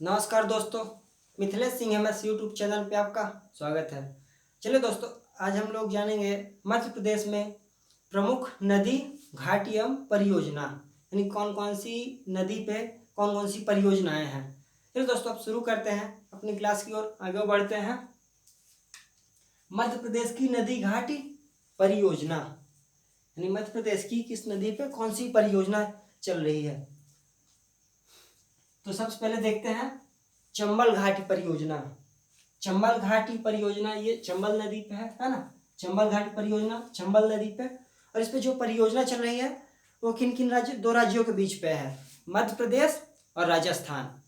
नमस्कार दोस्तों, Mithilesh Singh MS YouTube channel पे आपका स्वागत है। चलिए दोस्तों, आज हम लोग जानेंगे मध्य प्रदेश में प्रमुख नदी घाट एवं परियोजना, यानी कौन कौन सी नदी पे कौन कौन सी परियोजनाएं हैं। चलिए दोस्तों, अब शुरू करते हैं, अपनी क्लास की ओर आगे बढ़ते हैं। मध्य प्रदेश की नदी घाट परियोजना, यानी मध्य प्रदेश की किस नदी पे कौन सी परियोजना चल रही है। तो सबसे पहले देखते हैं चंबल घाटी परियोजना। चंबल घाटी परियोजना ये चंबल नदी पे है ना। चंबल घाटी परियोजना चंबल नदी पे, और इस पे जो परियोजना चल रही है वो किन किन दो राज्यों के बीच पे है, मध्य प्रदेश और राजस्थान।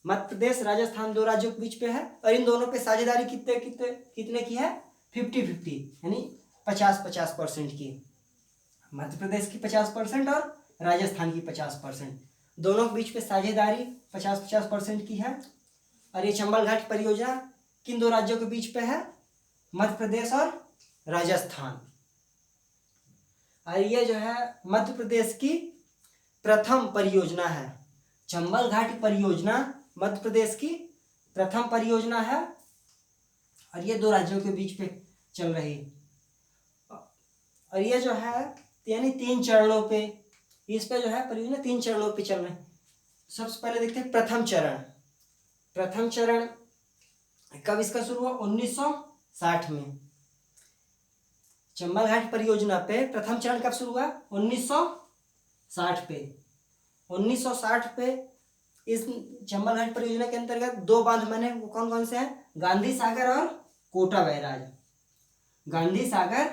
मध्य प्रदेश राजस्थान दो राज्यों के बीच पे है, और इन दोनों पे साझेदारी कितने कितने कितने की है, 50-50, यानी 50-50% की। मध्य प्रदेश की 50% और राजस्थान की 50%, दोनों के बीच पे साझेदारी 50-50% की है। और ये चंबल घाटी परियोजना किन दो राज्यों के बीच पे है, मध्य प्रदेश और राजस्थान। और ये जो है मध्य प्रदेश की प्रथम परियोजना है। चंबल घाटी परियोजना मध्य प्रदेश की प्रथम परियोजना है, और ये दो राज्यों के बीच पे चल रही। और ये जो है यानी 3 चरणों पे, इस पे जो है परियोजना 3 चरणों पे चल रहे हैं। सबसे पहले देखते हैं प्रथम चरण। प्रथम चरण कब इसका शुरू हुआ, 1960 में। चंबल घाटी परियोजना पे प्रथम चरण कब शुरू हुआ, 1960 पे। 1960 पे इस चंबल घाटी परियोजना के अंतर्गत 2 बांध बने, वो कौन कौन से हैं, गांधी सागर और कोटा बैराज। गांधी सागर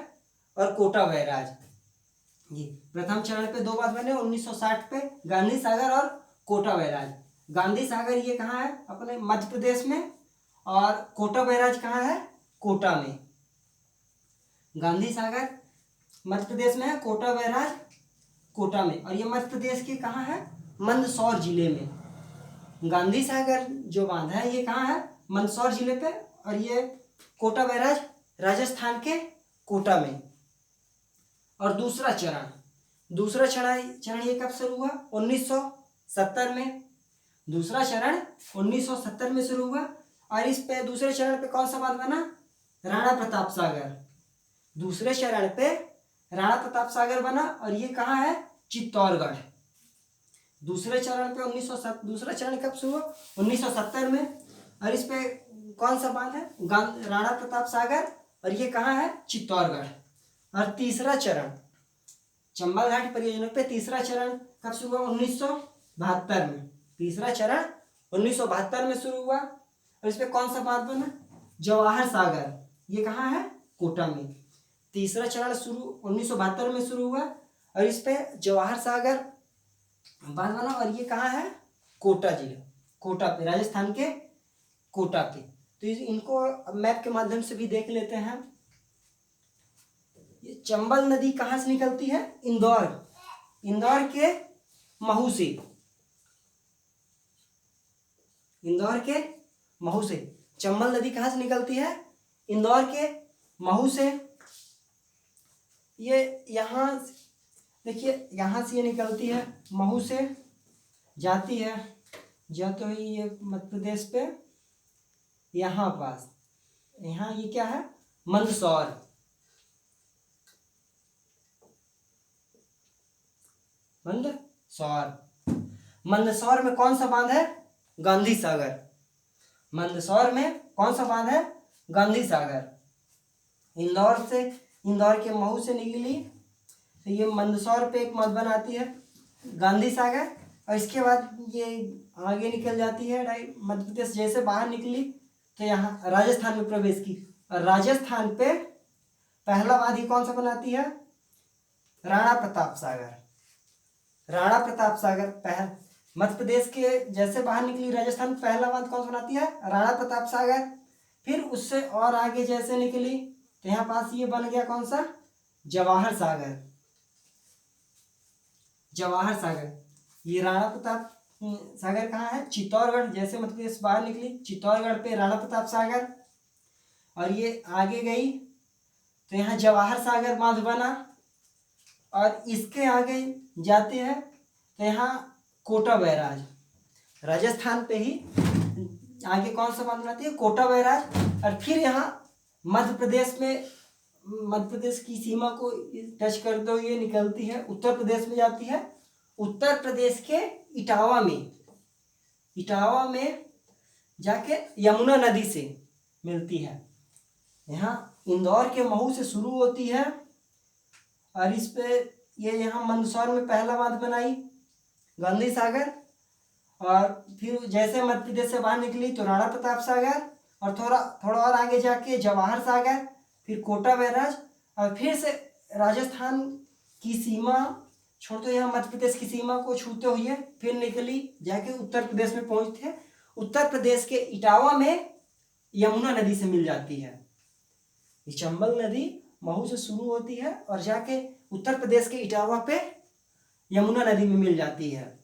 और कोटा बैराज, ये प्रथम चरण पे 2 बांध बने 1960 पे, गांधी सागर और कोटा बैराज। गांधी सागर ये कहाँ है, अपने मध्य प्रदेश में, और कोटा बैराज कहाँ है, कोटा में। गांधी सागर मध्य प्रदेश में है, कोटा बैराज कोटा में। और ये मध्य प्रदेश के कहाँ है, मंदसौर जिले में। गांधी सागर जो बांध है ये कहाँ है, मंदसौर जिले पे, और ये कोटा बैराज राजस्थान के कोटा में। और दूसरा चरण ये कब शुरू हुआ, 1970 में। दूसरा चरण 1970 में शुरू हुआ, और इस पे दूसरे चरण पे कौन सा बांध बना, राणा प्रताप सागर। दूसरे चरण पे राणा प्रताप सागर बना, और ये कहाँ है, चित्तौड़गढ़। दूसरे चरण पे दूसरा चरण कब शुरू हुआ, 1970 में, और इस पे कौन सा बांध है, राणा प्रताप सागर, और ये कहाँ है, चित्तौड़गढ़। और तीसरा चरण चंबल घाटी परियोजना पे तीसरा चरण कब शुरू हुआ, 1972 में। तीसरा चरण 1972 में शुरू हुआ, और इस पे कौन सा बांध बना, जवाहर सागर, ये कहाँ है, कोटा में। तीसरा चरण 1972 में शुरू हुआ, और इस पे जवाहर सागर बांध बना, और ये कहाँ है, कोटा जिले, कोटा पे, राजस्थान के कोटा पे। तो इनको मैप के माध्यम से भी देख लेते हैं। ये चंबल नदी कहाँ से निकलती है, इंदौर के महू से। इंदौर के महू से चंबल नदी कहाँ से निकलती है, इंदौर के महू से। ये यहाँ देखिए, यहाँ से ये निकलती है, महू से जाती है, जाते हुए ये मध्य प्रदेश पे यहाँ पास, यहाँ ये क्या है, मंदसौर। मंदसौर में कौन सा बांध है, गांधी सागर। मंदसौर में कौन सा बांध है, गांधी सागर। इंदौर के महू से निकली, तो ये मंदसौर पे एक बांध बनाती है, गांधी सागर, और इसके बाद ये आगे निकल जाती है मध्य प्रदेश। जैसे बाहर निकली तो यहाँ राजस्थान में प्रवेश की, और राजस्थान पे पहला बांध ही कौन सा बनाती है, राणा प्रताप सागर। राणा प्रताप सागर मध्य प्रदेश के जैसे बाहर निकली राजस्थान, पहला बांध कौन सा बनाती है, राणा प्रताप सागर। फिर उससे और आगे जैसे निकली तो यहाँ पास ये बन गया कौन सा, जवाहर सागर। जवाहर सागर, ये राणा प्रताप सागर कहाँ है, चित्तौड़गढ़। जैसे मध्य प्रदेश बाहर निकली, चित्तौड़गढ़ पे राणा प्रताप सागर, और ये आगे गई तो यहाँ जवाहर सागर बांध बना, और इसके आगे जाते हैं तो यहाँ कोटा बैराज, राजस्थान पे ही आगे कौन सा बांध बनाती है, कोटा बैराज। और फिर यहाँ मध्य प्रदेश में, मध्य प्रदेश की सीमा को टच करते हुए ये निकलती है, उत्तर प्रदेश में जाती है। उत्तर प्रदेश के इटावा में जाके यमुना नदी से मिलती है। यहाँ इंदौर के महू से शुरू होती है और इस पे ये यहाँ मंदसौर में पहला बांध बनाई गांधी सागर, और फिर जैसे मध्य प्रदेश से बाहर निकली तो राणा प्रताप सागर, और थोड़ा और आगे जाके जवाहर सागर, फिर कोटा बैराज, और फिर से राजस्थान की सीमा छोड़ते यहाँ मध्य प्रदेश की सीमा को छूते हुए फिर निकली जाके उत्तर प्रदेश में पहुँचते। उत्तर प्रदेश के इटावा में यमुना नदी से मिल जाती है। ये चंबल नदी महू से शुरू होती है और जाके उत्तर प्रदेश के इटावा पे यमुना नदी में मिल जाती है।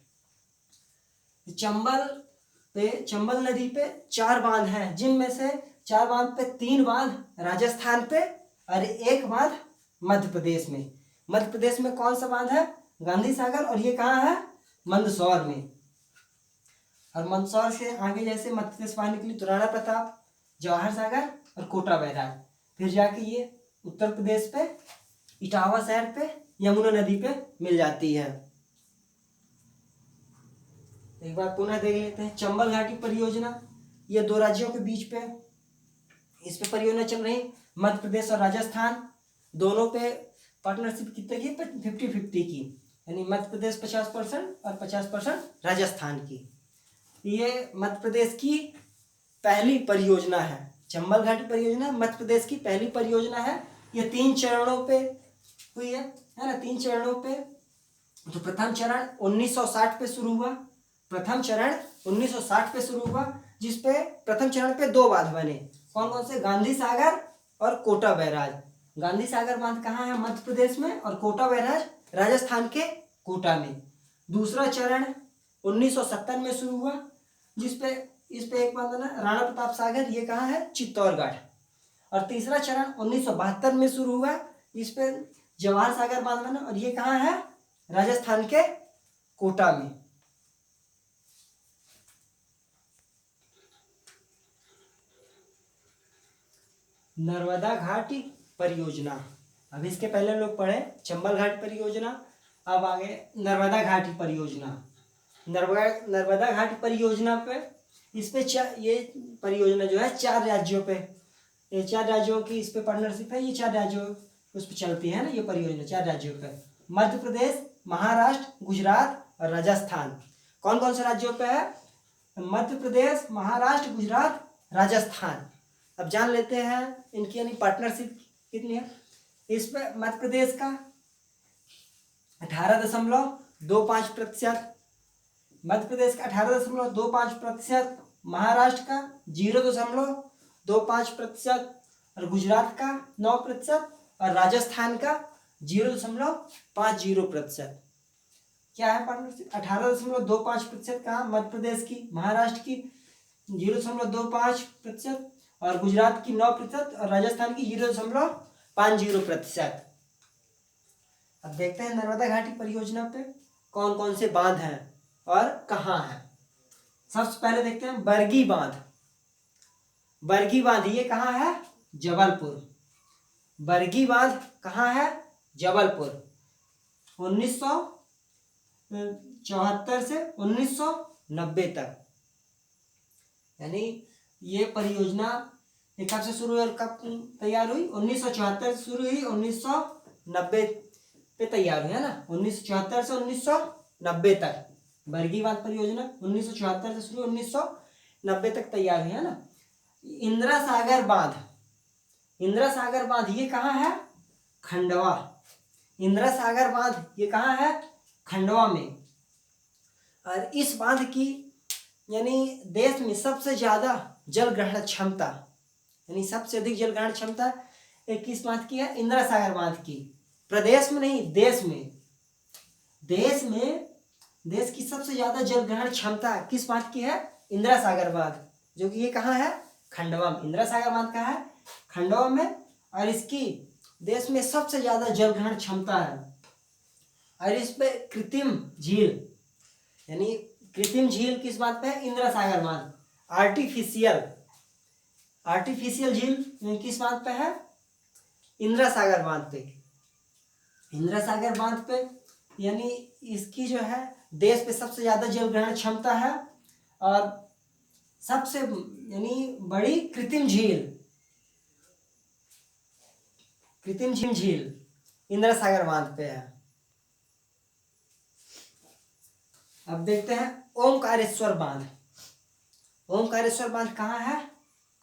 चंबल नदी पे 4 बांध हैं, जिनमें से 4 बांध पे 3 बांध राजस्थान पे और 1 बांध मध्य प्रदेश में। मध्य प्रदेश में कौन सा बांध है, गांधी सागर, और ये कहाँ है, मंदसौर में। और मंदसौर से आगे जैसे मध्य प्रदेश बाहर निकली तो राणा प्रताप, जवाहर सागर और कोटा बैराज, फिर जाके ये उत्तर प्रदेश पे इटावा शहर पे यमुना नदी पे मिल जाती है। एक बार पुनः देख लेते हैं चंबल घाटी परियोजना। ये 2 राज्यों के बीच पे इस पे परियोजना चल रही, मध्य प्रदेश और राजस्थान दोनों पे पार्टनरशिप कितने की, 50-50 की, यानी मध्य प्रदेश 50% और 50% राजस्थान की। ये मध्य प्रदेश की पहली परियोजना है, चंबल घाटी परियोजना मध्य प्रदेश की पहली परियोजना है। ये 3 चरणों पे हुई है ना, 3 चरणों पे। तो प्रथम चरण 1960 पे शुरू हुआ, प्रथम चरण 1960 पे शुरू हुआ, जिसपे प्रथम चरण पे 2 बांध बने। कौन कौन से, गांधी सागर और कोटा बैराज। गांधी सागर बांध कहाँ है, मध्य प्रदेश में, और कोटा बैराज राजस्थान के कोटा में। दूसरा चरण 1970 में शुरू हुआ, इस पे एक बांध बना राणा प्रताप सागर, ये कहाँ है, चित्तौड़गढ़। और तीसरा चरण 1972 में शुरू हुआ, इस पे जवाहर सागर बांध बना, और ये कहाँ है, राजस्थान के कोटा में। नर्मदा घाटी परियोजना, अब इसके पहले लोग पढ़े चंबल घाटी परियोजना, अब आगे नर्मदा घाटी परियोजना। नर्मदा घाटी परियोजना पे इस पे ये परियोजना जो है 4 राज्यों पे, ये 4 राज्यों की इस पे पार्टनरशिप है। ये 4 राज्यों उस पे चलती है ना ये परियोजना, 4 राज्यों पे, मध्य प्रदेश, महाराष्ट्र, गुजरात और राजस्थान। कौन कौन से राज्यों पे है, मध्य प्रदेश, महाराष्ट्र, गुजरात, राजस्थान। अब जान लेते हैं इनकी यानी पार्टनरशिप कितनी है। इस पे मध्य प्रदेश का 18.25%, मध्य प्रदेश का 18.25%, महाराष्ट्र का 0.25% और गुजरात का 9% और राजस्थान का 0.50%। क्या है पार्टनरशिप, 18.25% कहाँ, मध्य प्रदेश की, महाराष्ट्र की 0.25% और गुजरात की 9% और राजस्थान की 0.50%। अब देखते हैं नर्मदा घाटी परियोजना पे कौन कौन से बांध हैं और कहाँ हैं। सबसे पहले देखते हैं बरगी बांध। बरगी बांध ये कहाँ है, जबलपुर। बरगी बांध कहाँ है, जबलपुर। 1974 से 1990 तक, यानी ये परियोजना कब से शुरू हुई और कब तैयार हुई, 1974 से शुरू हुई, 1990 पे तैयार हुई है ना। 1974 से 1990 तक बरगी बांध परियोजना 1974 से शुरू 1990 तक तैयार हुई है ना। इंदिरा सागर बांध, इंदिरा सागर बांध ये कहाँ है, खंडवा। इंदिरा सागर बांध ये कहाँ है, खंडवा में। और इस बांध की यानी देश में सबसे ज्यादा जल ग्रहण क्षमता, यानी सबसे अधिक जल ग्रहण क्षमता किस बांध की है, इंदिरा सागर बांध की। प्रदेश में नहीं, देश में। देश की सबसे ज्यादा जल ग्रहण क्षमता किस बांध की है, इंदिरा सागर बांध, जो कि ये कहाँ है, खंडवा में। इंदिरा सागर बांध कहाँ है, खंडवा में। और इसकी देश में सबसे ज्यादा जल ग्रहण क्षमता है। और इस पे कृत्रिम झील, यानी कृत्रिम झील किस बांध पे है, इंदिरा सागर बांध। आर्टिफिशियल झील किस बांध पे है? इंदिरा सागर बांध पे। इंदिरा सागर बांध पे यानी इसकी जो है देश पे सबसे ज्यादा जल ग्रहण क्षमता है और सबसे यानी बड़ी कृत्रिम झील इंदिरा सागर बांध पे है। अब देखते हैं ओमकारेश्वर बांध। ओमकारेश्वर बांध कहाँ है?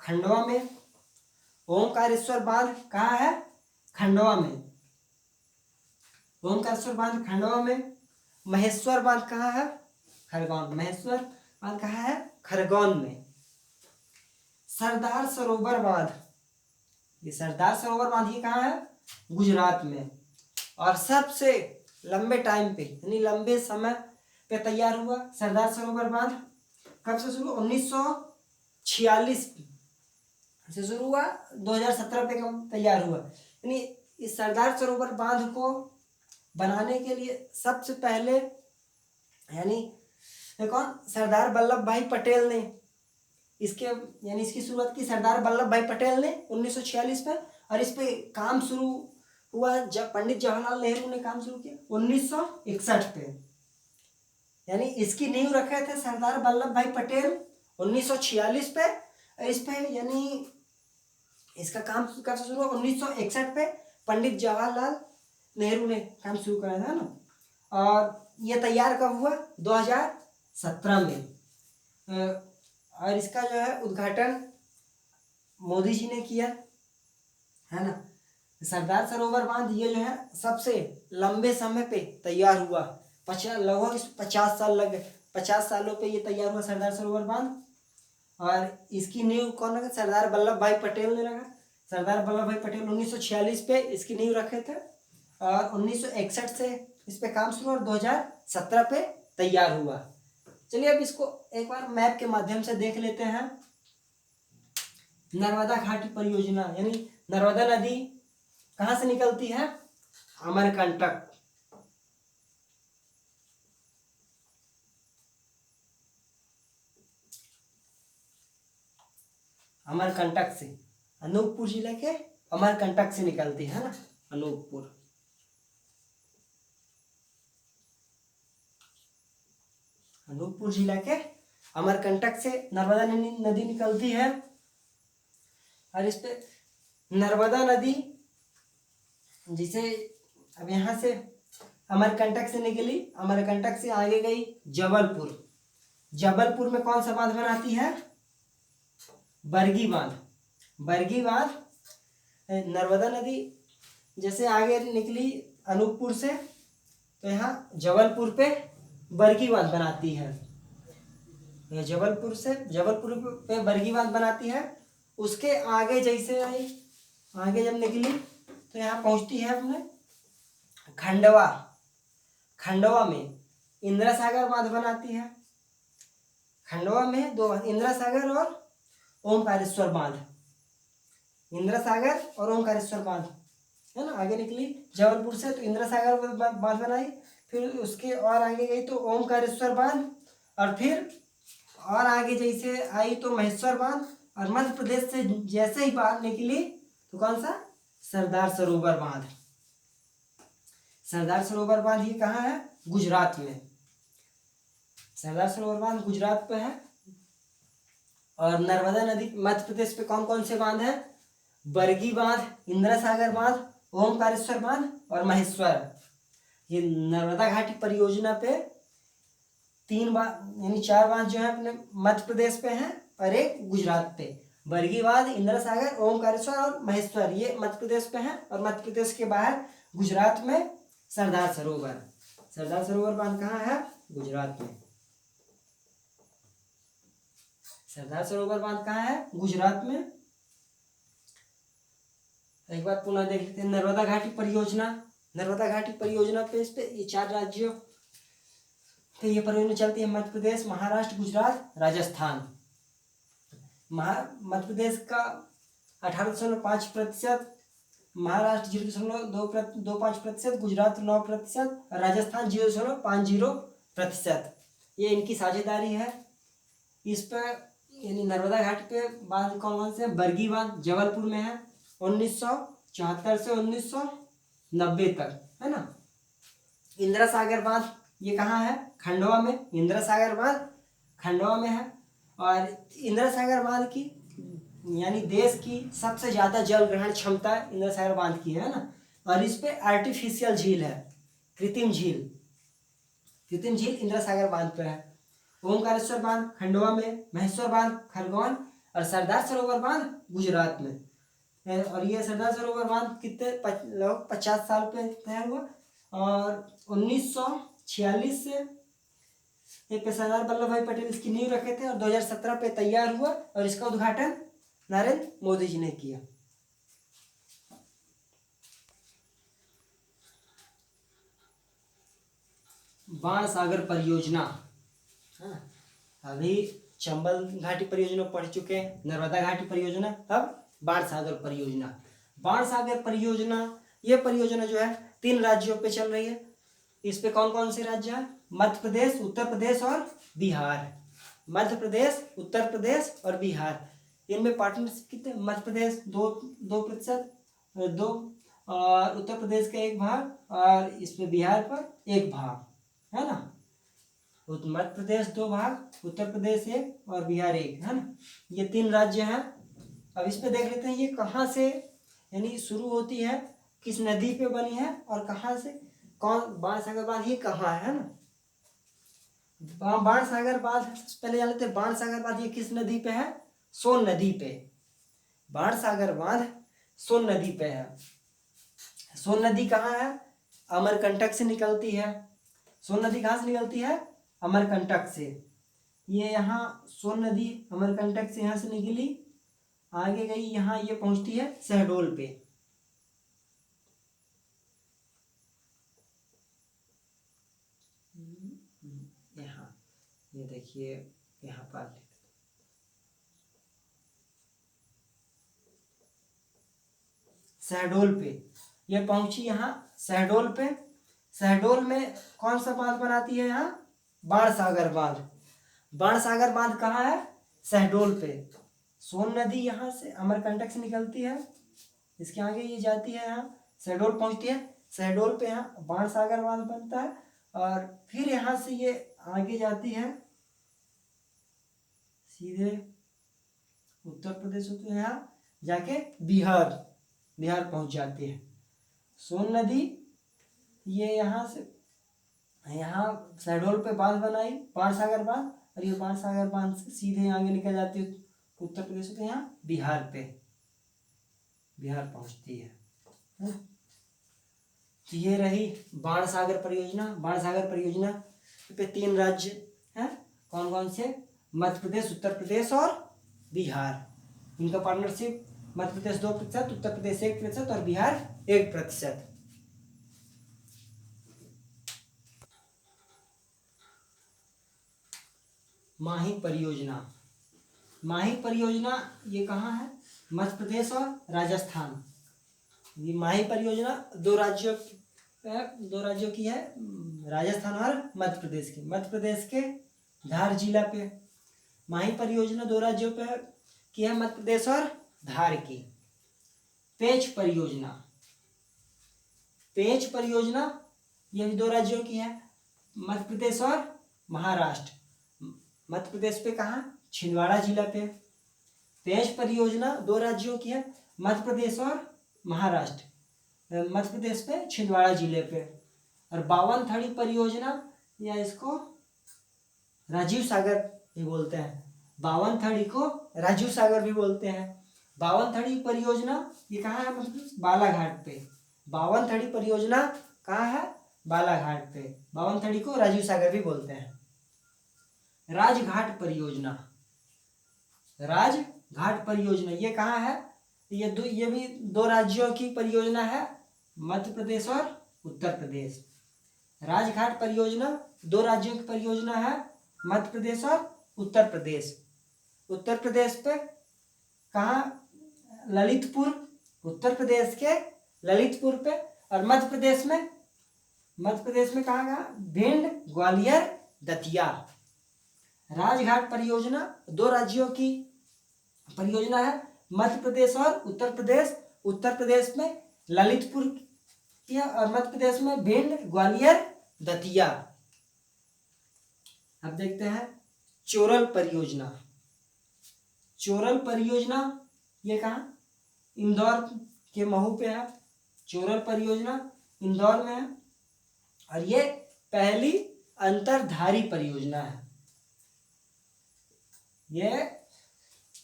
खंडवा में। ओमकारेश्वर बांध कहाँ है? खंडवा में। ओमकारेश्वर बांध खंडवा में। महेश्वर बांध कहाँ है? खरगोन। महेश्वर बांध कहाँ है? खरगोन में। सरदार सरोवर बांध, ये सरदार सरोवर बांध ये कहाँ है? गुजरात में। और सबसे लंबे टाइम पे यानी लंबे समय पे तैयार हुआ सरदार सरोवर बांध कब से शुरू? 1946 से शुरू हुआ, 2017 पे तैयार हुआ। यानी इस सरदार सरोवर बांध को बनाने के लिए सबसे पहले यानी कौन? सरदार वल्लभ भाई पटेल ने इसकी शुरुआत की सरदार वल्लभ भाई पटेल ने 1946 में। और इस पे काम शुरू हुआ जब पंडित जवाहरलाल नेहरू ने काम शुरू किया 1961 पे। यानी इसकी नींव रखे थे सरदार वल्लभ भाई पटेल 1946 पे। इस पे यानी इसका काम कब से शुरू हुआ? 1961 पे पंडित जवाहरलाल नेहरू ने काम शुरू करा था ना। और ये तैयार कब हुआ? 2017 में। और इसका जो है उद्घाटन मोदी जी ने किया है ना। सरदार सरोवर बांध ये जो है सबसे लंबे समय पे तैयार हुआ, लगभग 50 साल लग गए। 50 सालों पे ये तैयार हुआ सरदार सरोवर बांध। और इसकी नींव कौन रखा? सरदार वल्लभ भाई पटेल ने रखा। सरदार वल्लभ भाई पटेल 1946 पे इसकी नींव रखे थे और 1961 से इस पे काम शुरू और 2017 पे तैयार हुआ। चलिए अब इसको एक बार मैप के माध्यम से देख लेते हैं। नर्मदा घाटी परियोजना यानी नर्मदा नदी कहाँ से निकलती है? अमरकंटक। अमरकंटक से, अनूपपुर जिले के अमरकंटक से निकलती है ना, अनूपपुर। अनूपपुर जिला के अमरकंटक से नर्मदा नदी निकलती है। और इस पे नर्मदा नदी जिसे अब यहाँ से अमरकंटक से निकली, अमरकंटक से आगे गई जबलपुर। जबलपुर में कौन सा बांध बनाती है? बरगी बांध। बरगी बांध नर्मदा नदी जैसे आगे निकली अनूपपुर से तो यहाँ जबलपुर पे बरगी बांध बनाती है। जबलपुर पे बरगी बांध बनाती है। उसके आगे जैसे आई, आगे जब निकली तो यहाँ पहुँचती है अपने खंडवा। खंडवा में इंदिरा सागर बांध बनाती है। खंडवा में दो, इंदिरा सागर और ओमकारेश्वर बांध। इंदिरा सागर और ओमकारेश्वर बांध है ना। आगे निकली जबलपुर से तो इंदिरा सागर बांध बनाई, फिर उसके और आगे गई तो ओमकारेश्वर बांध, और फिर और आगे जैसे आई तो महेश्वर बांध, और मध्य प्रदेश से जैसे ही बाहर निकली तो कौन सा? सरदार सरोवर बांध। सरदार सरोवर बांध ये कहाँ है? गुजरात में। सरदार सरोवर बांध गुजरात पे है। और नर्मदा नदी मध्य प्रदेश पे कौन कौन से बांध है? बरगी बांध, इंदिरा सागर बांध, ओमकारेश्वर बांध और महेश्वर। ये नर्मदा घाटी परियोजना पे 3 बांध यानी 4 बांध जो है अपने मध्य प्रदेश पे हैं और एक गुजरात पे। बरगी बांध, इंदिरा सागर, ओमकारेश्वर और महेश्वर ये मध्य प्रदेश पे हैं। और मध्य प्रदेश के बाहर गुजरात में सरदार सरोवर। सरदार सरोवर बांध कहाँ है? गुजरात में। सरदार सरोवर बांध कहाँ है? गुजरात में। एक बार पुनः देख लेते हैं नर्मदा घाटी परियोजना। नर्मदा घाटी परियोजना पे इस पे ये 4 राज्यों पे ये परियोजना चलती है। मध्य प्रदेश, महाराष्ट्र, गुजरात, राजस्थान। मध्य प्रदेश का 18.5%, महाराष्ट्र 0.25%, गुजरात 9%, राजस्थान 0.50%। ये इनकी साझेदारी है। इस पर यानी नर्मदा घाटी पे बांध कौन कौन से हैं? बरगी बांध जबलपुर में है 1974 से 1990 तक, है ना। इंदिरा सागर बांध ये कहाँ है? खंडवा में। इंदिरा सागर बांध खंडवा में है। और इंदिरा सागर बांध की यानी देश की सबसे ज्यादा जल ग्रहण क्षमता इंदिरा सागर बांध की है ना। और इस पे आर्टिफिशियल झील है, कृत्रिम झील इंदिरा सागर बांध पे है। ओमकारेश्वर बांध खंडवा में, महेश्वर बांध खरगोन और सरदार सरोवर बांध गुजरात में। और ये सरदार सरोवर बांध कितने लगभग 50 साल पे तैयार हुआ। और 1946 से ये पे सरदार वल्लभ भाई पटेल इसकी नींव रखे थे और 2017 पे तैयार हुआ और इसका उद्घाटन नरेंद्र मोदी जी ने किया। बाण सागर परियोजना, हाँ, अभी चंबल घाटी परियोजना पढ़ चुके हैं, नर्मदा घाटी परियोजना, अब बाण सागर परियोजना। बाण सागर परियोजना ये परियोजना जो है 3 राज्यों पे चल रही है। इस पे कौन कौन से राज्य हैं? मध्य प्रदेश, उत्तर प्रदेश और बिहार। मध्य प्रदेश, उत्तर प्रदेश और बिहार, इनमें पार्टनरशिप कितने? मध्य प्रदेश 2% 2 और उत्तर प्रदेश का 1 भाग और इसमें बिहार पर 1 भाग, है ना। मध्य प्रदेश 2 भाग, उत्तर प्रदेश 1 और बिहार 1, है ना। ये 3 राज्य हैं। अब इस पे देख लेते हैं ये कहाँ से यानी शुरू होती है, किस नदी पे बनी है और कहाँ से कौन बाण सागर बांध ये कहाँ है ना। बाण सागर बांध पहले जान लेते हैं। बाण सागर बांध ये किस नदी पे है? सोन नदी पे। बाण सागर बांध सोन नदी पे है। सोन नदी कहाँ है? अमरकंटक से निकलती है। सोन नदी कहाँ से निकलती है? अमरकंटक से। ये यहाँ सोन नदी अमरकंटक से यहाँ से निकली, आगे गई, यहाँ ये पहुँचती है शहडोल पे। यहाँ ये देखिए यहाँ पर शहडोल पे ये पहुंची, यहाँ शहडोल पे। शहडोल में कौन सा बांध बनाती है? यहाँ बाण सागर बांध। बाण सागर बांध कहाँ है? शहडोल पे। सोन नदी यहाँ से अमरकंटक से निकलती है, इसके आगे ये जाती है, यहाँ शहडोल पहुंचती है। शहडोल पे यहाँ बाण सागर बांध बनता है और फिर यहाँ से ये आगे जाती है सीधे उत्तर प्रदेश होते हैं, यहाँ जाके बिहार पहुंच जाती है। सोन नदी ये यहाँ से यहाँ शहडोल पे बांध बनाई, बाण सागर बांध, और ये बाण सागर बांध से सीधे आगे निकल जाती है उत्तर प्रदेश होते हैं, यहाँ बिहार पहुंचती है। तो ये रही बाण सागर परियोजना। बाण सागर परियोजना पे 3 राज्य हैं, कौन कौन से? मध्य प्रदेश, उत्तर प्रदेश और बिहार। इनका पार्टनरशिप मध्य प्रदेश 2%, उत्तर प्रदेश 1% और बिहार 1%। माही परियोजना। माही परियोजना ये कहाँ है? मध्य प्रदेश और राजस्थान। ये माही परियोजना 2 राज्यों की है, राजस्थान और मध्य प्रदेश की। मध्य प्रदेश के धार जिला पे माही परियोजना 2 राज्यों पे की है, मध्य प्रदेश और धार की। पेंच परियोजना ये भी 2 राज्यों की है, मध्य प्रदेश और महाराष्ट्र। मध्य प्रदेश पे कहाँ? छिंदवाड़ा जिला पे। पेंच परियोजना 2 राज्यों की है, मध्य प्रदेश और महाराष्ट्र। मध्य प्रदेश पे छिंदवाड़ा जिले पे। और 52 थड़ी परियोजना या इसको राजीव सागर भी बोलते हैं। 52 थड़ी को राजीव सागर भी बोलते हैं। 52 थड़ी परियोजना ये कहाँ है? मतलब बालाघाट पे। 52 थड़ी परियोजना कहाँ है? बालाघाट पे। 52 थड़ी को राजीव सागर भी बोलते हैं। राजघाट परियोजना ये कहाँ है? ये भी 2 राज्यों की परियोजना है, मध्य प्रदेश और उत्तर प्रदेश। राजघाट परियोजना 2 राज्यों की परियोजना है, मध्य प्रदेश और उत्तर प्रदेश। उत्तर प्रदेश पे कहाँ? ललितपुर, उत्तर प्रदेश के ललितपुर पे। और मध्य प्रदेश में कहाँ? भिंड, ग्वालियर, दतिया। राजघाट परियोजना दो राज्यों की परियोजना है, मध्य प्रदेश और उत्तर प्रदेश। उत्तर प्रदेश में ललितपुर किया और मध्य प्रदेश में भिंड, ग्वालियर, दतिया। अब देखते हैं चोरल परियोजना। चोरल परियोजना ये कहाँ, इंदौर के महू पे है। चोरल परियोजना इंदौर में है और ये पहली अंतरधारी परियोजना है। ये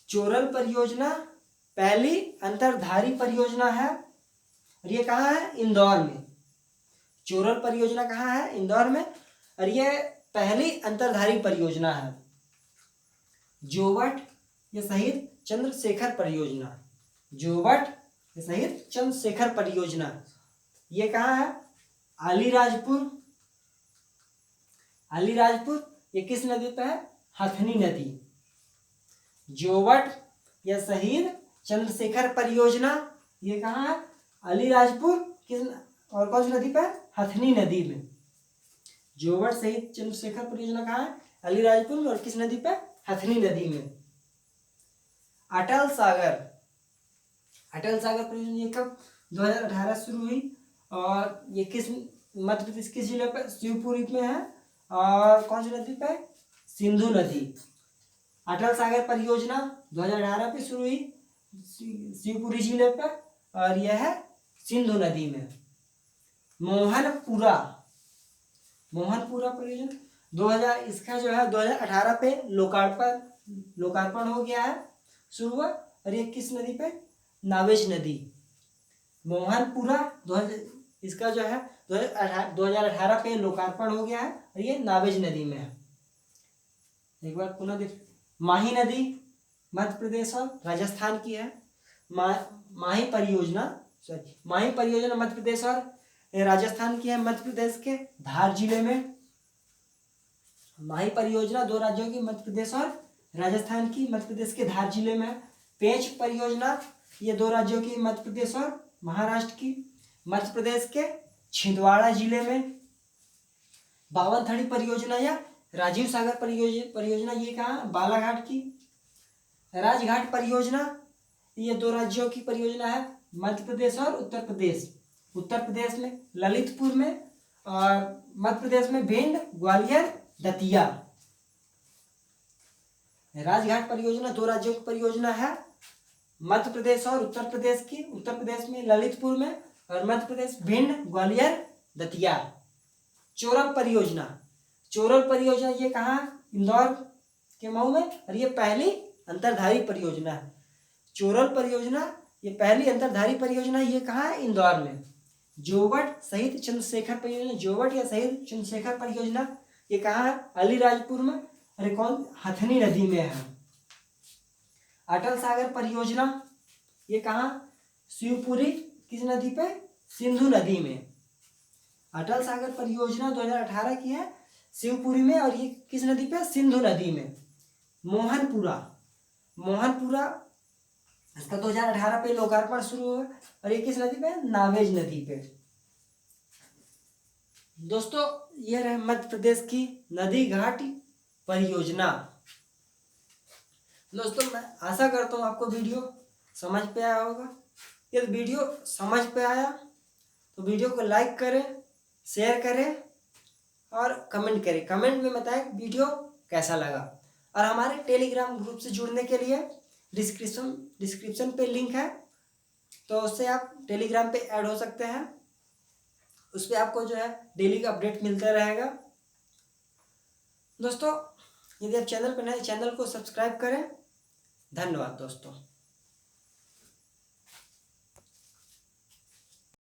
चोरल परियोजना पहली अंतरधारी परियोजना है और ये कहाँ है, इंदौर में। चोरल परियोजना कहाँ है, इंदौर में, और ये पहली अंतरधारी परियोजना है। जोवट ये शहीद चंद्रशेखर परियोजना, जोवट ये शहीद चंद्रशेखर परियोजना ये कहाँ है, अलीराजपुर। अलीराजपुर ये किस नदी पे है, हथनी नदी। जोवट या शहीद चंद्रशेखर परियोजना ये कहाँ है, अलीराजपुर, किस और कौन सी नदी पे, हथनी नदी में। जोवट शहीद चंद्रशेखर परियोजना कहाँ है, अलीराजपुर में, और किस नदी पे, हथनी नदी में। अटल सागर, अटल सागर परियोजना ये कब 2018 शुरू हुई और ये किस मध्य प्रदेश किस जिले पे, शिवपुरी में है, और कौन सी नदी पे, सिंधु नदी। अटल सागर परियोजना 2018 पे शुरू हुई शिवपुरी जिले पे और यह है सिंधु नदी में। मोहनपुरा, मोहनपुरा परियोजना 2000 इसका जो है 2018 पे लोकार्पण हो गया है, शुरू हुआ, और ये किस नदी पे, नावेज नदी। मोहनपुरा 2000 इसका जो है 2018 पे लोकार्पण हो गया है और ये नावेज नदी में है। एक बार पुनः देख, माही नदी मध्य प्रदेश और राजस्थान की है। माही परियोजना मध्य प्रदेश और राजस्थान की है, मध्य प्रदेश के धार जिले में। माही परियोजना दो राज्यों की, मध्य प्रदेश और राजस्थान की, मध्य प्रदेश के धार जिले में। पेंच परियोजना ये दो राज्यों की, मध्य प्रदेश और महाराष्ट्र की, मध्य प्रदेश के छिंदवाड़ा जिले में। बावनथड़ी परियोजना या राजीव सागर परियोजना ये कहाँ, बालाघाट की। राजघाट परियोजना ये दो राज्यों की परियोजना है, मध्य प्रदेश और उत्तर प्रदेश। उत्तर प्रदेश में ललितपुर में और मध्य प्रदेश में भिंड, ग्वालियर, दतिया। राजघाट परियोजना दो राज्यों की परियोजना है, मध्य प्रदेश और उत्तर प्रदेश की। उत्तर प्रदेश में ललितपुर में और मध्य प्रदेश भिंड, ग्वालियर, दतिया। चोरल परियोजना ये कहाँ, इंदौर के मऊ में, और ये पहली अंतरधारी परियोजना है। चोरल परियोजना ये पहली अंतरधारी परियोजना ये कहाँ है, इंदौर में। जोवट शहीद चंद्रशेखर परियोजना, जोवट या शहीद चंद्रशेखर परियोजना ये कहाँ है, अलीराजपुर में, अरे कौन, हथनी नदी में है। अटल सागर परियोजना ये कहाँ, शिवपुरी, किस नदी पे, सिंधु नदी में। अटल सागर परियोजना 2018 की है, शिवपुरी में, और ये किस नदी पे, सिंधु नदी में। मोहनपुरा इसका 2018 पे लोकार्पण शुरू हुआ और ये किस नदी पे, नावेज नदी पे। दोस्तों ये रहे मध्य प्रदेश की नदी घाट परियोजना। दोस्तों मैं आशा करता हूँ आपको वीडियो समझ पे आया होगा। यदि वीडियो समझ पे आया तो वीडियो को लाइक करें, शेयर करें और कमेंट करें। कमेंट में बताएं वीडियो कैसा लगा। और हमारे टेलीग्राम ग्रुप से जुड़ने के लिए डिस्क्रिप्शन पे लिंक है, तो उससे आप टेलीग्राम पे ऐड हो सकते हैं। उस पर आपको जो है डेली का अपडेट मिलता रहेगा। दोस्तों यदि आप चैनल पर नए, चैनल को सब्सक्राइब करें। धन्यवाद दोस्तों।